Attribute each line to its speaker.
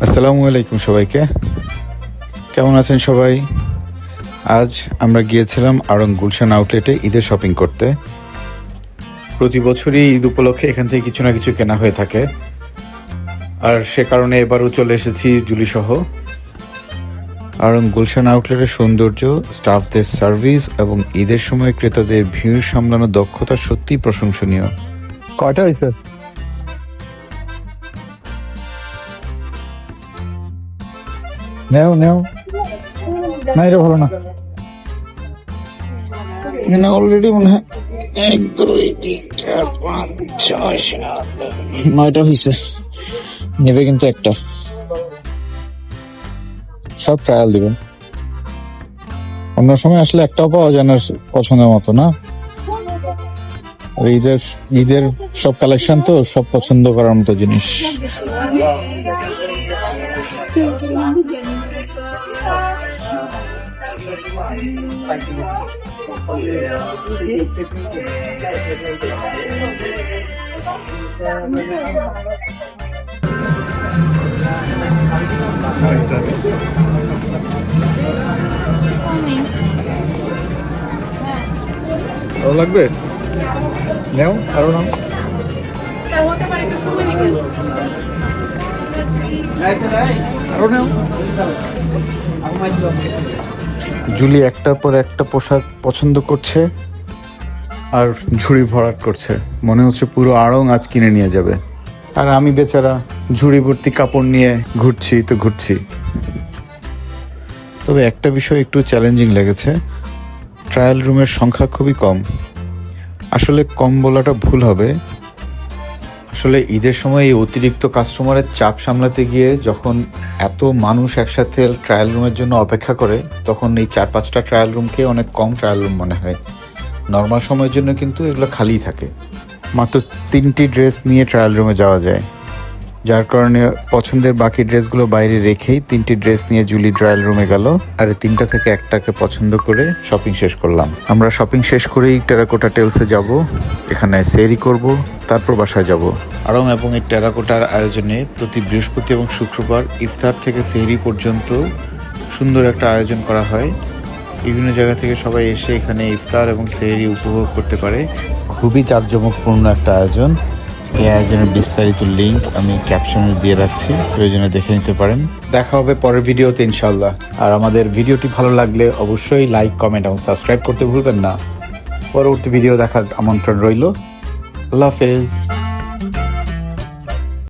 Speaker 1: আসসালামু আলাইকুম সবাইকে। কেমন আছেন সবাই? আজ আমরা গিয়েছিলাম আড়ং গুলশান আউটলেটে ঈদের শপিং করতে। প্রতি বছরই ঈদ উপলক্ষে এখান থেকে কিছু না কিছু কেনা হয়ে থাকে, আর সে কারণে এবারও চলে এসেছি জুলি সহ। আড়ং গুলশান আউটলেটের সৌন্দর্য, স্টাফদের সার্ভিস এবং ঈদের সময় ক্রেতাদের ভিড় সামলানোর দক্ষতা সত্যিই প্রশংসনীয়।
Speaker 2: কয়টা হয়েছে? নেও নেও, না এটা ভালো না। এখানে অলরেডি মনে হয় 1 2 3 4 5 6 7 9টা হয়েছে। নেবে কিন্তু একটা, সব ট্রায়াল দিবেন। অন্য সময় আসলে একটাও পাওয়া যায় না পছন্দের মতো, না? আর ঈদের সব কালেকশন তো সব পছন্দ করার মতো জিনিস। ভালো লাগবে? নেও, আরো নাও। আরো নেও।
Speaker 1: জুলি একটার পর একটা পোশাক পছন্দ করছে আর ঝুড়ি ভরাট করছে। মনে হচ্ছে পুরো আড়ং আজ কিনে নিয়ে যাবে, আর আমি বেচারা ঝুড়ি ভর্তি কাপড় নিয়ে ঘুরছি। তবে একটা বিষয় একটু চ্যালেঞ্জিং লেগেছে, ট্রায়াল রুমের সংখ্যা খুবই কম। আসলে কম বলাটা ভুল হবে, আসলে ঈদের সময় এই অতিরিক্ত কাস্টমারের চাপ সামলাতে গিয়ে যখন এত মানুষ একসাথে ট্রায়াল রুমের জন্য অপেক্ষা করে, তখন এই 4-5টা ট্রায়াল রুমকে অনেক কম ট্রায়াল রুম মনে হয়। নর্মাল সময়ের জন্য কিন্তু এগুলো খালি থাকে। মাত্র 3টি ড্রেস নিয়ে ট্রায়াল রুমে যাওয়া যায়, যার কারণে পছন্দের বাকি ড্রেসগুলো বাইরে রেখেই 3টি ড্রেস নিয়ে জুলি ট্রায়াল রুমে গেল, আর 3টা থেকে একটাকে পছন্দ করে শপিং শেষ করলাম। আমরা শপিং শেষ করেই টেরাকোটা টেলসে যাব, এখানে সেহরি করব, তারপর বাসায় যাব। আড়ং এবং এই টেরাকোটার আয়োজনে প্রতি বৃহস্পতি এবং শুক্রবার ইফতার থেকে সেহরি পর্যন্ত সুন্দর একটা আয়োজন করা হয়। বিভিন্ন জায়গা থেকে সবাই এসে এখানে ইফতার এবং সেহরি উপভোগ করতে পারে। খুবই জাঁকজমকপূর্ণ একটা আয়োজন। এই আয়োজনের বিস্তারিত লিঙ্ক আমি ক্যাপশনে দিয়ে রাখছি, প্রয়োজনে দেখে নিতে পারেন। দেখা হবে পরের ভিডিওতে ইনশাল্লাহ। আর আমাদের ভিডিওটি ভালো লাগলে অবশ্যই লাইক, কমেন্ট এবং সাবস্ক্রাইব করতে ভুলবেন না। পরবর্তী ভিডিও দেখার আমন্ত্রণ রইল। আল্লাহ হাফেজ।